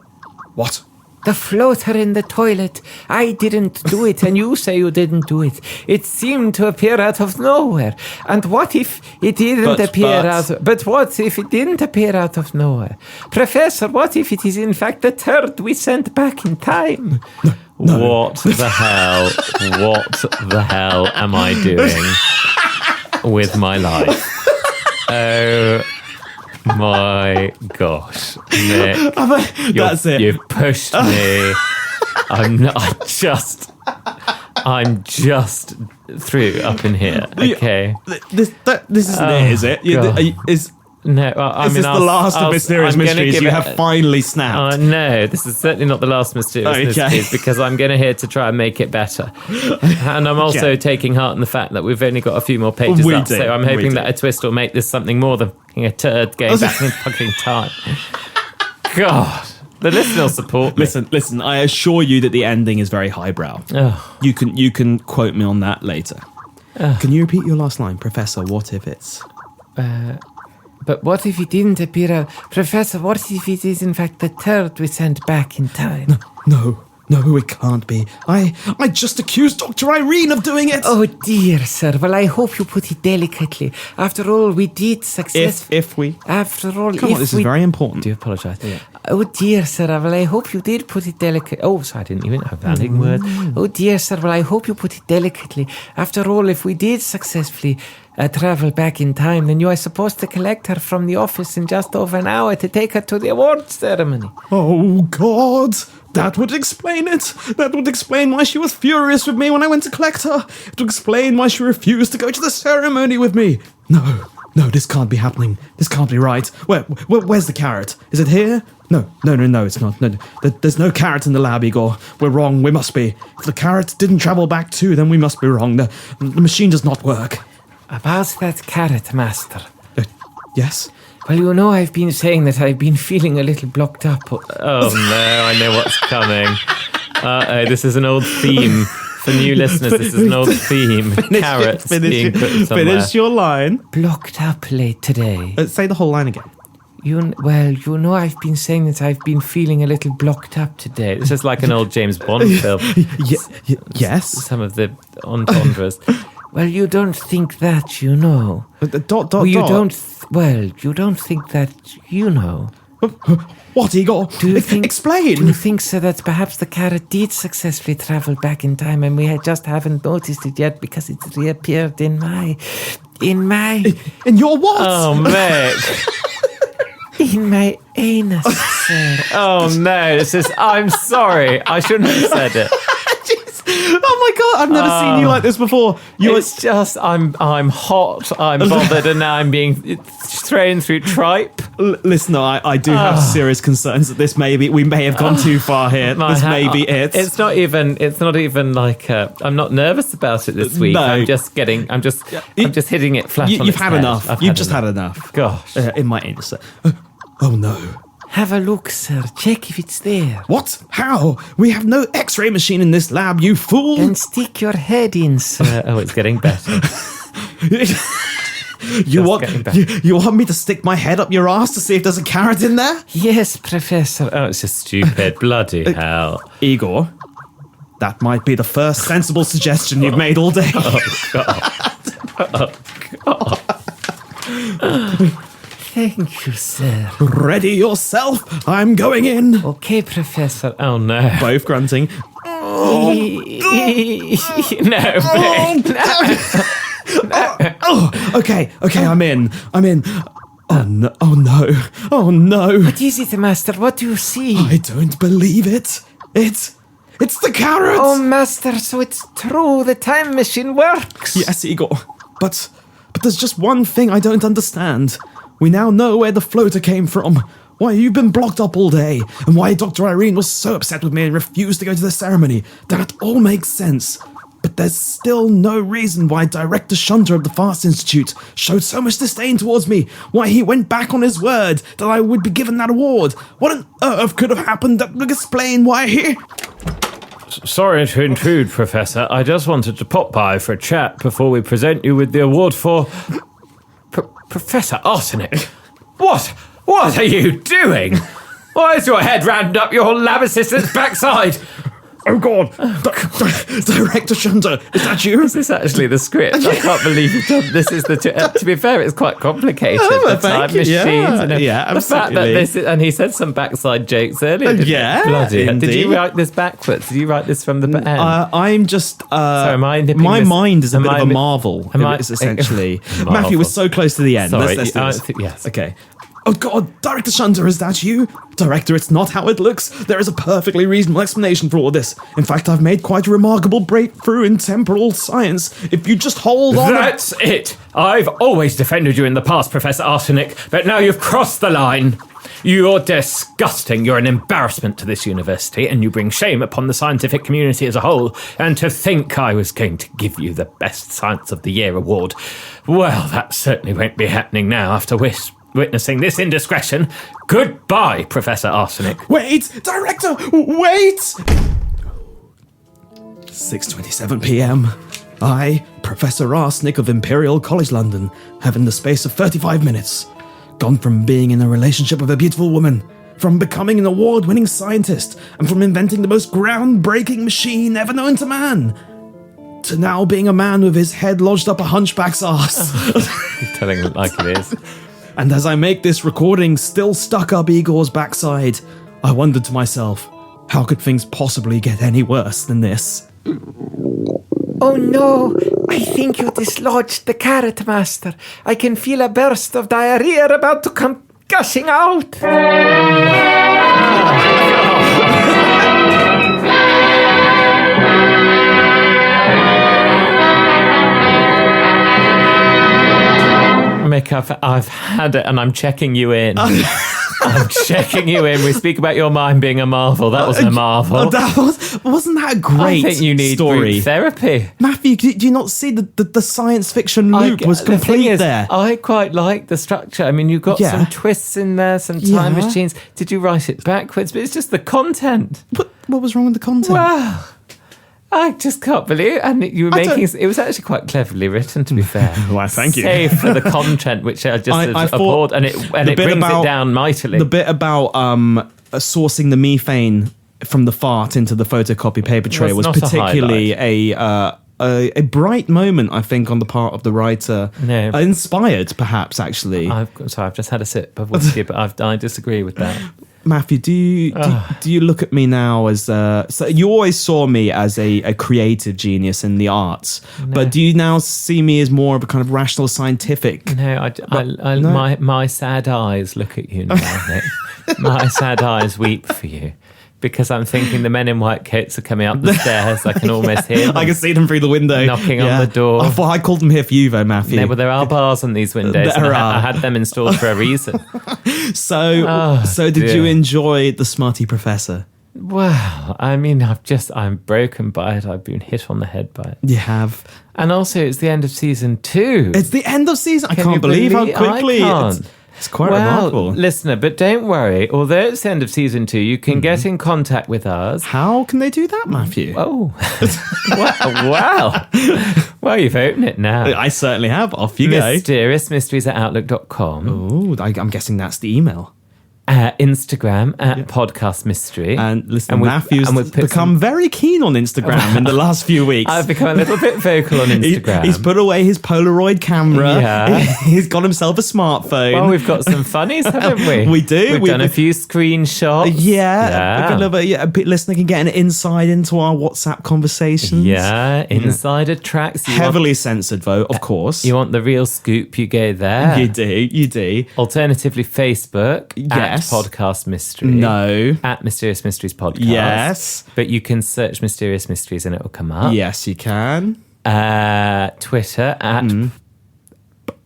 What? The floater in the toilet. I didn't do it, and you say you didn't do it. It seemed to appear out of nowhere. And what if it didn't appear out... But what if it didn't appear out of nowhere? Professor, what if it is in fact the turd we sent back in time? No. What the hell? What the hell am I doing with my life? Oh my gosh, Nick! That's it. You've pushed me. I'm just through up in here. Okay. This isn't it, is it? God. No, I Is mean, this the last of Mysterious I'm gonna Mysteries? give You it- have finally snapped. No, this is certainly not the last Mysterious Okay. Mysteries, because I'm going to here to try and make it better. And I'm also Okay. taking heart in the fact that we've only got a few more pages We up, do, so I'm we hoping do. that a twist will make this something more than a turd going back in fucking time. God, the listener will support me. Listen. I assure you that the ending is very highbrow. Oh. You can quote me on that later. Can you repeat your last line, Professor? What if it's? But what if he didn't appear? Professor, what if it is in fact the turd we sent back in time? No, it can't be. I just accused Dr. Irene of doing it. Oh dear, sir. Well, I hope you put it delicately. After all, we did successfully. If we. After all, Come on, this is very important. Do apologise. Oh dear, sir. Well, I hope you did put it delicately. Oh, sorry, I didn't even have that word. Oh dear, sir. Well, I hope you put it delicately. After all, if we did successfully travel back in time, then you are supposed to collect her from the office in just over an hour to take her to the awards ceremony. Oh, God. That would explain it. That would explain why she was furious with me when I went to collect her. It would explain why she refused to go to the ceremony with me. No, this can't be happening. This can't be right. Where's the carrot? Is it here? No, it's not. No, there's no carrot in the lab, Igor. We're wrong. We must be. If the carrot didn't travel back too, then we must be wrong. The machine does not work. About that carrot, master. Yes? Well, you know, I've been saying that I've been feeling a little blocked up. Oh no, I know what's coming. This is an old theme. For new listeners, this is an old theme. Carrots being put somewhere. Finish your line. Blocked up late today. Say the whole line again. You know, I've been saying that I've been feeling a little blocked up today. This is like an old James Bond film. Yes? Some of the entendres. Well, you don't think that, you know. You don't think that, you know. What, Igor? Explain. Do you think, sir, that perhaps the carrot did successfully travel back in time and we just haven't noticed it yet because it's reappeared in your what? Oh, Mick. In my anus, sir. Oh no, I'm sorry. I shouldn't have said it. Oh my God, I've never seen you like this before. It's just, I'm hot, I'm bothered, and now I'm being thrown through tripe. Listen, I do have serious concerns that we may have gone too far here. This may be it. It's not even like, I'm not nervous about it this week. No. I'm just hitting it flat on You've its had head. enough. You've just had enough. Gosh. In my anus. Oh no. Have a look, sir. Check if it's there. What? How? We have no X-ray machine in this lab, you fool! Then stick your head in, sir. It's getting better. You want me to stick my head up your ass to see if there's a carrot in there? Yes, Professor. Oh, it's just stupid. Bloody hell. Igor, that might be the first sensible suggestion you've made all day. Oh, God. Thank you, sir. Ready yourself. I'm going in. Okay, Professor. Oh, no. Both grunting. No, Okay, I'm in. Oh no. What is it, Master? What do you see? I don't believe it. It's the carrot. Oh, Master, so it's true. The time machine works. Yes, Igor. But there's just one thing I don't understand. We now know where the floater came from, why you've been blocked up all day, and why Dr. Irene was so upset with me and refused to go to the ceremony. That all makes sense. But there's still no reason why Director Shunter of the Fast Institute showed so much disdain towards me, why he went back on his word that I would be given that award. What on earth could have happened that would explain why he... Sorry to intrude, Professor. I just wanted to pop by for a chat before we present you with the award for... Professor Arsenic, what are you doing? Why is your head rammed up your lab assistant's backside? Oh God! Director Shunter, is that you? Is this actually the script? I can't believe you've done this. Is the to be fair, it's quite complicated. The time machines, yeah, the fact that this is, and he said some backside jokes earlier. Yeah, bloody. indeed. Did you write this backwards? Did you write this from the end? I'm just. Sorry, am I nipping my this- mind is a am bit I of a mi- marvel. am I- It's essentially. Marvel. Matthew, we're so close to the end. Sorry, Let's do this. yes. Okay. Oh God, Director Shunter, is that you? Director, it's not how it looks. There is a perfectly reasonable explanation for all this. In fact, I've made quite a remarkable breakthrough in temporal science. If you just hold on... That's it! I've always defended you in the past, Professor Arsenic, but now you've crossed the line. You're disgusting. You're an embarrassment to this university, and you bring shame upon the scientific community as a whole. And to think I was going to give you the Best Science of the Year award. Well, that certainly won't be happening now after witnessing this indiscretion. Goodbye, Professor Arsenic. Wait! Director! Wait! 6:27 p.m. I, Professor Arsenic of Imperial College London, have in the space of 35 minutes gone from being in a relationship with a beautiful woman, from becoming an award-winning scientist, and from inventing the most groundbreaking machine ever known to man, to now being a man with his head lodged up a hunchback's arse. You're telling it like it is. And as I make this recording still stuck up Igor's backside, I wondered to myself, how could things possibly get any worse than this? Oh no, I think you dislodged the carrot, Master. I can feel a burst of diarrhea about to come gushing out. Mick, I've had it, and I'm checking you in. I'm checking you in. We speak about your mind being a marvel. That wasn't a marvel. Wasn't that a great I think you need story? group therapy. Matthew, do you not see the science fiction loop was The thing complete is, there? I quite like the structure. I mean, you've got Yeah. some twists in there, some time Yeah. machines. Did you write it backwards? But it's just the content. What was wrong with the content? Wow. I just can't believe it. And you were it was actually quite cleverly written, to be fair. Well, thank you. Save for the content, which I just I abhorred, and it brings it down mightily. The bit about sourcing the methane from the fart into the photocopy paper tray was not a particularly a bright moment, I think, on the part of the writer. No. Inspired, perhaps, actually. I've just had a sip of whiskey, but I disagree with that. Matthew, do you look at me now as so you always saw me as a creative genius in the arts, but do you now see me as more of a kind of rational scientific? No, no? My sad eyes look at you now, Nick. My sad eyes weep for you. Because I'm thinking the men in white coats are coming up the stairs. I can almost hear them. I can see them through the window. Knocking on the door. I thought I called them here for you, though, Matthew. No, well, there are bars on these windows. I had them installed for a reason. So did you enjoy the Smutty Professor? Well, I mean, I'm broken by it. I've been hit on the head by it. You have. And also, it's the end of season 2. It's the end of season. I can't believe how quickly. It's quite remarkable. Listener, but don't worry. Although it's the end of season 2, you can get in contact with us. How can they do that, Matthew? Oh, wow. Well, you've opened it now. I certainly have. Off you go. mysteriousmysteries@outlook.com. Oh, I'm guessing that's the email. Instagram Podcast Mystery. And listen, Matthew's become very keen on Instagram in the last few weeks. I've become a little bit vocal on Instagram. He's put away his Polaroid camera. Yeah. He's got himself a smartphone. Well, we've got some funnies, haven't we? We do. We've done a few screenshots. A listener can get an insight into our WhatsApp conversations. Yeah, insider tracks. Heavily censored, though, of course. You want the real scoop, you go there. You do. Alternatively, Facebook. Yes. Podcast Mystery. No. At Mysterious Mysteries Podcast. Yes. But you can search Mysterious Mysteries and it will come up. Yes, you can. Twitter at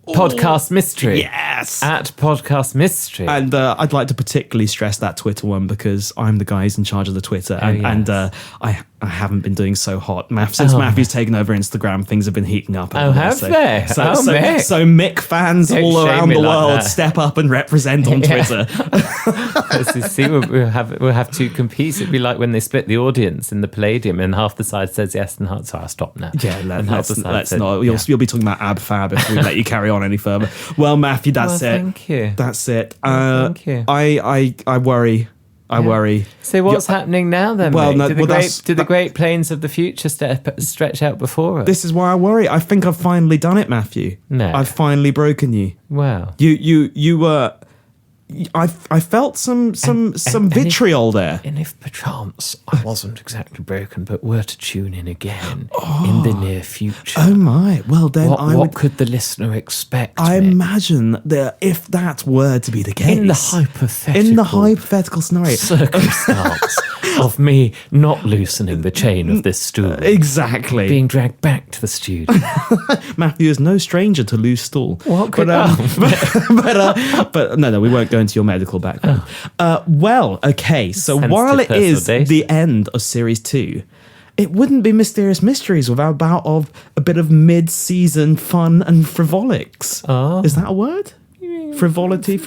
Podcast Mystery. Yes. At Podcast Mystery. And I'd like to particularly stress that Twitter one because I'm the guy who's in charge of the Twitter. And I haven't been doing so hot. Since Matthew's taken over Instagram, things have been heating up. Have they? Mick. So Mick fans all around the world step up and represent on Twitter. See, we'll have to compete. It'd be like when they split the audience in the Palladium and half the side says yes and half... Sorry, I'll stop now. Yeah, let's not. You'll be talking about Ab Fab if we let you carry on any further. Well, Matthew, that's it. Thank you. That's it. Thank you. I worry. I worry. So what's happening now then? Well, mate? Do the great plains of the future stretch out before us? This is why I worry. I think I've finally done it, Matthew. No, I've finally broken you. Wow. You I felt some vitriol there. And if perchance I wasn't exactly broken, but were to tune in again in the near future, Oh my! Well, then what could the listener expect? I Mick? imagine that if that were to be the case, in the hypothetical scenario, circumstance of me not loosening the chain of this stool, exactly, being dragged back to the studio. Matthew is no stranger to loose stool. What could but no, we won't go into your medical background. Well, okay, so Sensitive while it is personal data. the end of series 2, it wouldn't be Mysterious Mysteries without a bout of a bit of mid-season fun and frivolics. Is that a word? Frivolity,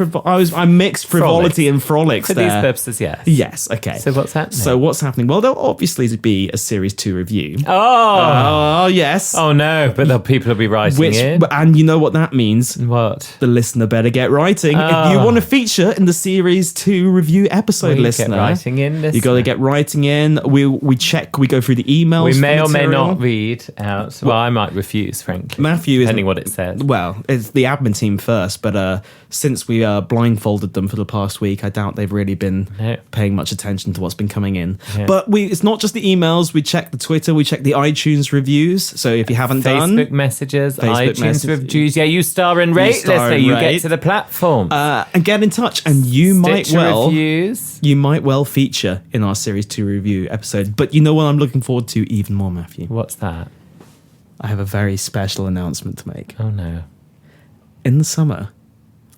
I mixed frivolity and frolics For there. these purposes, yes. Yes, okay. So what's happening? So what's happening? Well, there'll obviously be a series 2 review. Oh Yes. no! But the people will be writing in. And you know what that means? What? The listener better get writing. If you want to feature in the series 2 review episode, You listener, get writing in, listener. you got to get writing in. We check. We go through the emails. We may for or may material. not read out. Well, I might refuse, frankly. Matthew is depending what it says. Well, it's the admin team first, but since we blindfolded them for the past week, I doubt they've really been paying much attention to what's been coming in. Yeah. But it's not just the emails. We check the Twitter, we check the iTunes reviews. So if you haven't Facebook messages, Facebook iTunes messages. reviews. Yeah, you star and rate, star listener. and You rate. get to the platform. and get in touch, and you might reviews. you might well feature in our series 2 review episode. But you know what I'm looking forward to even more, Matthew? What's that? I have a very special announcement to make. Oh no! In the summer,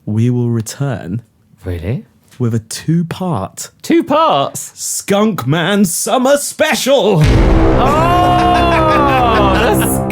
we will return Really? with a 2-part 2 parts. Skunk Man Summer Special.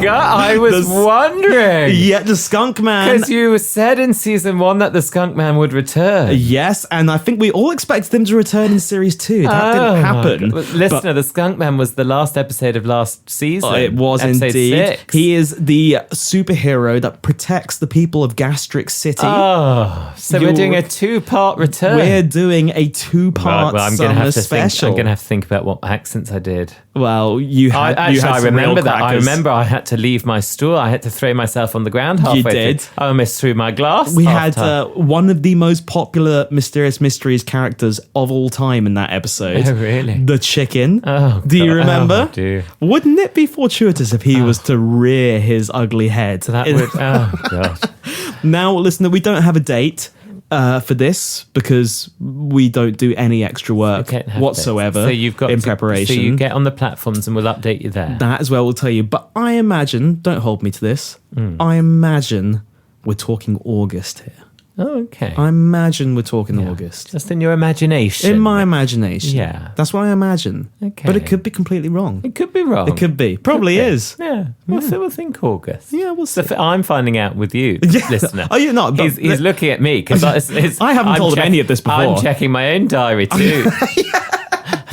I was wondering. Yeah, the Skunk Man. Because you said in season 1 that the Skunk Man would return. Yes, and I think we all expected him to return in series 2. That didn't happen. Listener, the Skunk Man was the last episode of last season. It was episode indeed. 6. He is the superhero that protects the people of Gastric City. So we're doing a 2-part return. We're doing a 2-part I'm summer gonna have to special. I'm going to have to think about what accents I did. Well, you had I some remember real that. I crackers. remember I had to leave my stool. I had to throw myself on the ground halfway did. through. I almost threw my glass. We half had time. one of the most popular Mysterious Mysteries characters of all time in that episode. Oh, really? The chicken. Oh, do you God. remember? Oh, dear. Wouldn't it be fortuitous if he was to rear his ugly head? That would. Oh, God. Now, listener, we don't have a date for this because we don't do any extra work whatsoever So you've got in to, preparation. So you get on the platforms and we'll update you there. That as well will tell you. But I imagine, don't hold me to this, I imagine we're talking August here. Oh, okay. I imagine we're talking August. Just in your imagination. In my imagination. Yeah. That's what I imagine. Okay. But it could be completely wrong. It could be wrong. It could be. Probably is. Yeah. We'll think August. Yeah, we'll see. So I'm finding out with you, listener. Oh, you're not. But He's looking at me because I haven't told him any of this before. I'm checking my own diary too.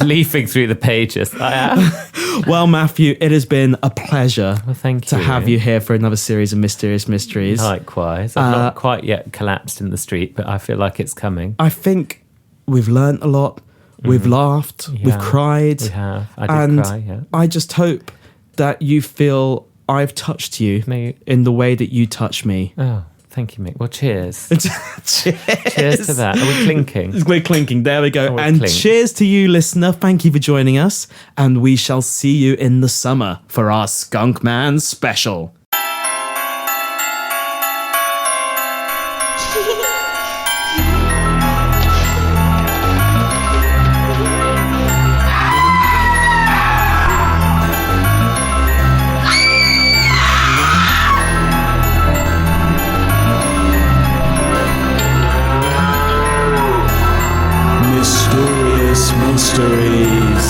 Leafing through the pages. I am. Well, Matthew, it has been a pleasure thank to you. have you here for another series of Mysterious Mysteries. Likewise. I've not quite yet collapsed in the street, but I feel like it's coming. I think we've learnt a lot. We've laughed. We've cried. We have. I did cry, yeah. I just hope that you feel I've touched you in the way that you touch me. Oh, thank you, Mick. Well, cheers. Cheers. Cheers to that. Are we clinking? We're clinking. There we go. we're And clink. cheers to you, listener. Thank you for joining us. And we shall see you in the summer for our Skunk Man special. Mysterious Mysteries.